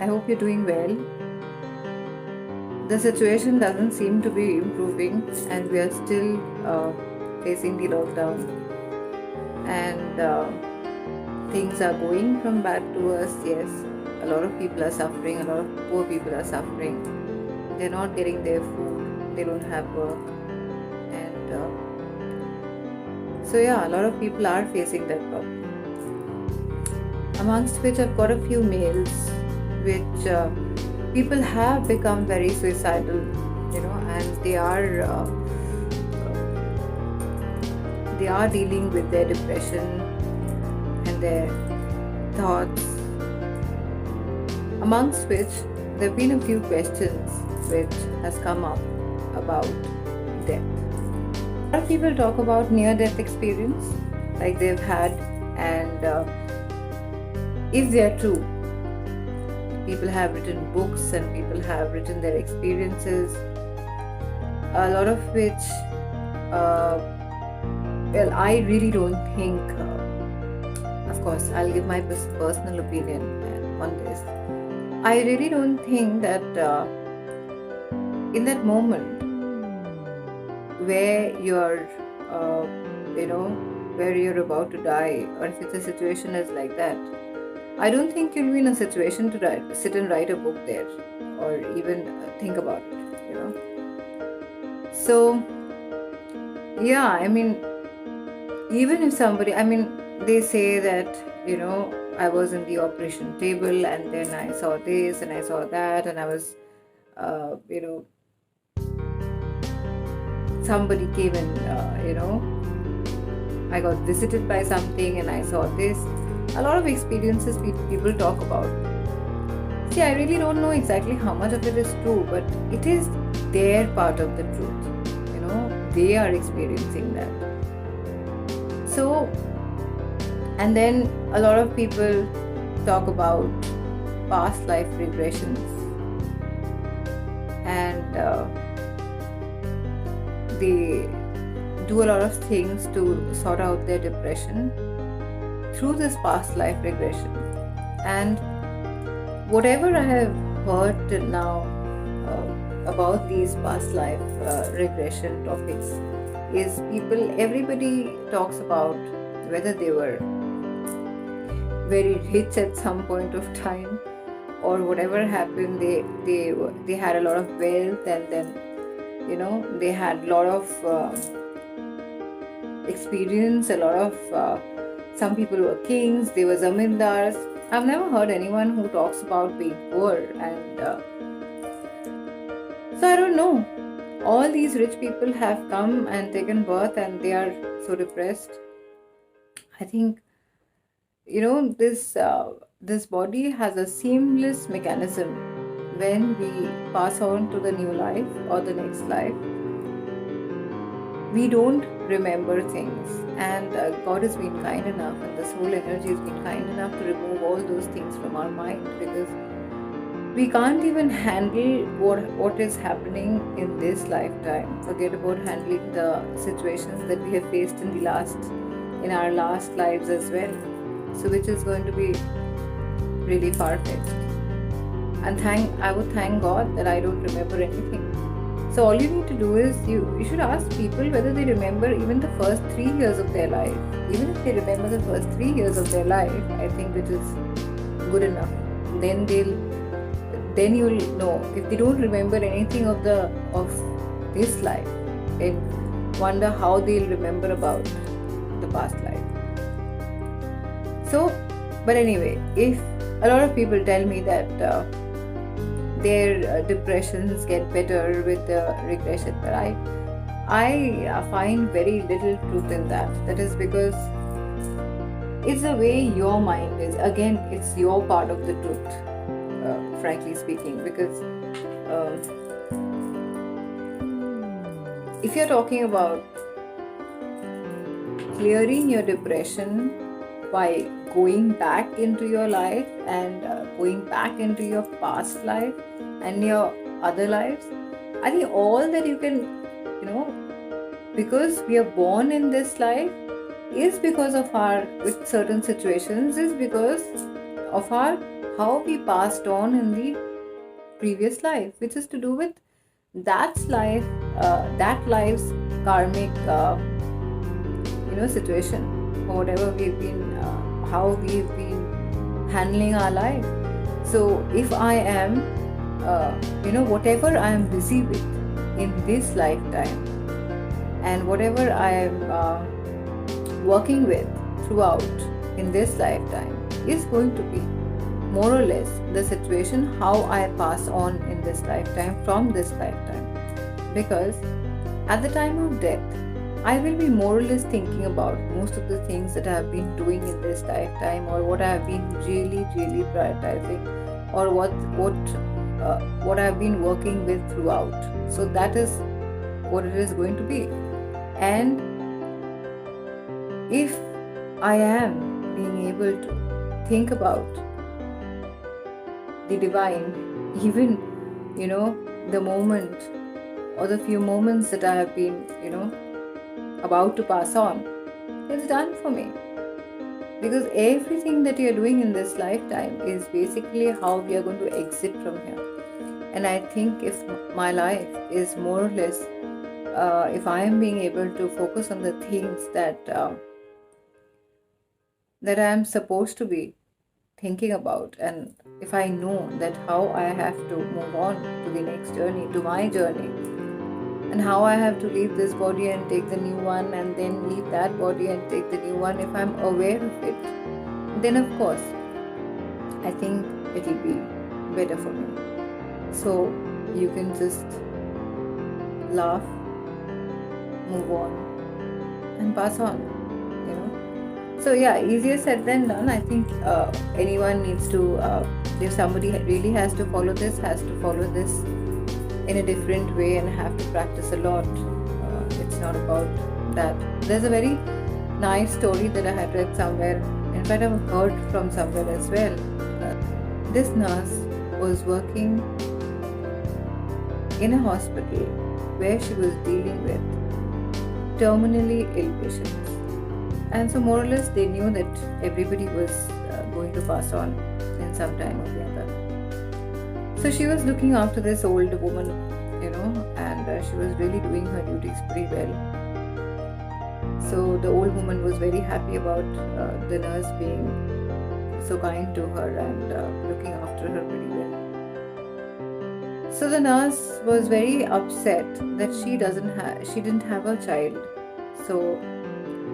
I hope you're doing well. The situation doesn't seem to be improving, and we are still facing the lockdown, and things are going from bad to worse. Yes, a lot of people are suffering, a lot of poor people are suffering. They're not getting their food, they don't have work, and so, yeah, a lot of people are facing that problem. Amongst which I've got a few mails, which people have become very suicidal, and they are dealing with their depression and their thoughts. Amongst which there have been a few questions which has come up about death. A lot of people talk about near-death experience, like they've had, and if they are true, people have written books and people have written their experiences, a lot of which, I really don't think, of course, I'll give my personal opinion on this. I really don't think that in that moment where you're, where you're about to die, or if the situation is like that, I don't think you'll be in a situation to sit and write a book there, or even think about it. So, yeah, I mean, even if somebody, they say that, I was in the operation table and then I saw this and I saw that, and I was, somebody came and, I got visited by something and I saw this. A lot of experiences people talk about. See, I really don't know exactly how much of it is true, but it is their part of the truth. They are experiencing that. So, and then a lot of people talk about past life regressions, and they do a lot of things to sort out their depression through this past life regression. And whatever I have heard till now about these past life regression topics is everybody talks about whether they were very rich at some point of time, or whatever happened, they had a lot of wealth, and then they had a lot of experience, a lot of some people were kings, they were zamindars. I've never heard anyone who talks about being poor, and so I don't know. All these rich people have come and taken birth and they are so depressed. I think, this body has a seamless mechanism. When we pass on to the new life or the next life, we don't remember things, and God has been kind enough, and the soul energy has been kind enough to remove all those things from our mind, because we can't even handle what is happening in this lifetime. Forget about handling the situations that we have faced in our last lives as well. So, which is going to be really far-fetched. And I would thank God that I don't remember anything. So all you need to do is you should ask people whether they remember even the first 3 years of their life. Even if they remember the first 3 years of their life, I think it is good enough. Then you'll know. If they don't remember anything of this life, then wonder how they'll remember about the past life. So, but anyway, if a lot of people tell me that their depressions get better with the regression, but I find very little truth in that. That is because it's the way your mind is. Again, it's your part of the truth, frankly speaking, because if you're talking about clearing your depression by going back into your life and going back into your past life and your other lives, I think all that you can, because we are born in this life, is because of with certain situations, is because of our how we passed on in the previous life, which is to do with that life's karmic situation, or whatever we've been, how we've been handling our life. So if I am, whatever I am busy with in this lifetime, and whatever I am working with throughout in this lifetime, is going to be more or less the situation how I pass on in this lifetime from this lifetime. Because at the time of death, I will be more or less thinking about most of the things that I have been doing in this lifetime, or what I have been really, really prioritizing, or what I have been working with throughout. So that is what it is going to be. And if I am being able to think about the divine, even the moment or the few moments that I have been about to pass on, it's done for me. Because everything that you're doing in this lifetime is basically how we are going to exit from here. And I think if my life is more or less, if I am being able to focus on the things that I am supposed to be thinking about, and if I know that how I have to move on to the next journey, to my journey, and how I have to leave this body and take the new one, and then leave that body and take the new one, if I'm aware of it, then of course I think it will be better for me. So you can just laugh, move on, and pass on. So yeah, easier said than done. I think anyone needs to, if somebody really has to follow this in a different way and have to practice a lot. It's not about that. There's a very nice story that I had read somewhere. In fact, I've heard from somewhere as well. This nurse was working in a hospital where she was dealing with terminally ill patients. And so more or less they knew that everybody was going to pass on in some time or the other. So she was looking after this old woman, and she was really doing her duties pretty well. So the old woman was very happy about the nurse being so kind to her and looking after her pretty well. So the nurse was very upset that she didn't have a child. So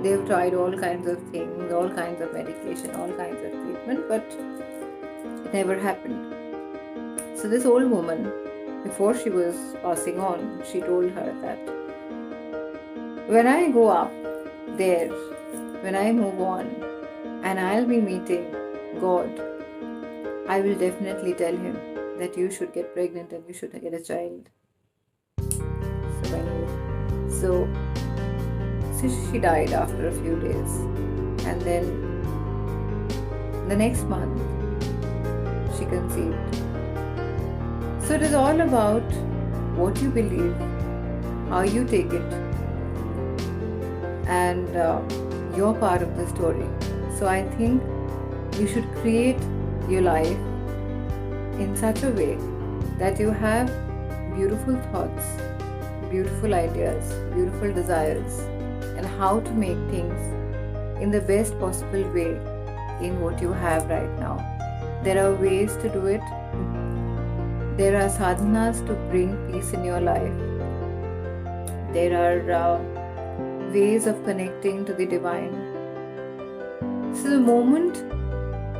they've tried all kinds of things, all kinds of medication, all kinds of treatment, but it never happened. So this old woman, before she was passing on, she told her that when I go up there, when I move on, and I'll be meeting God, I will definitely tell him that you should get pregnant and you should get a child. So she died after a few days, and then the next month she conceived. So it is all about what you believe, how you take it, and your part of the story. So I think you should create your life in such a way that you have beautiful thoughts, beautiful ideas, beautiful desires, and how to make things in the best possible way in what you have right now. There are ways to do it. There are sadhanas to bring peace in your life. There are ways of connecting to the divine. So the moment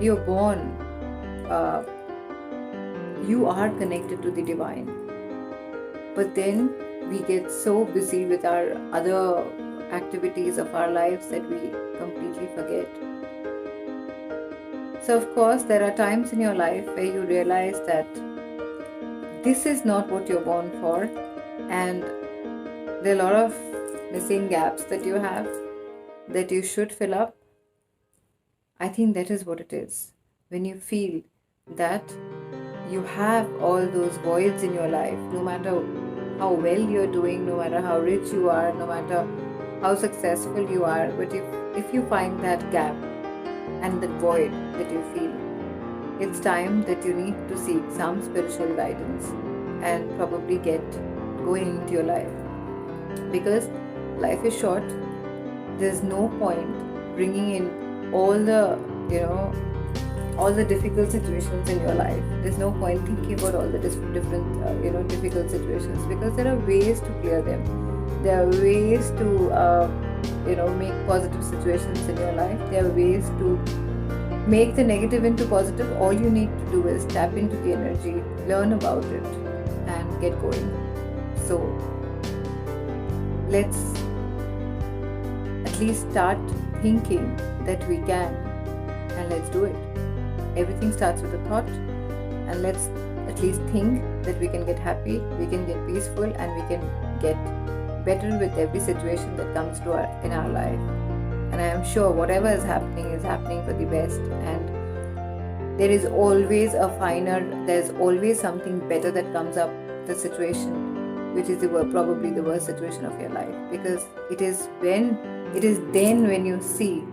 you're born, you are connected to the divine. But then we get so busy with our other activities of our lives that we completely forget. So of course there are times in your life where you realize that this is not what you're born for, and there are a lot of missing gaps that you have that you should fill up. I think that is what it is. When you feel that you have all those voids in your life, no matter how well you're doing, no matter how rich you are, no matter how successful you are, but if you find that gap and that void that you feel, it's time that you need to seek some spiritual guidance and probably get going into your life, because life is short. There's no point bringing in all the all the difficult situations in your life. There's no point thinking about all the different difficult situations, because there are ways to clear them. There are ways to make positive situations in your life. There are ways to make the negative into positive. All you need to do is tap into the energy, learn about it, and get going. So let's at least start thinking that we can, and let's do it. Everything starts with a thought, and let's at least think that we can get happy, we can get peaceful, and we can get better with every situation that comes to in our life. And I am sure whatever is happening for the best, and there is always there's always something better that comes up the situation, which is probably the worst situation of your life, because it is then when you see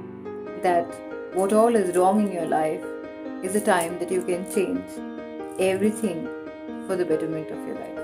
that what all is wrong in your life is a time that you can change everything for the betterment of your life.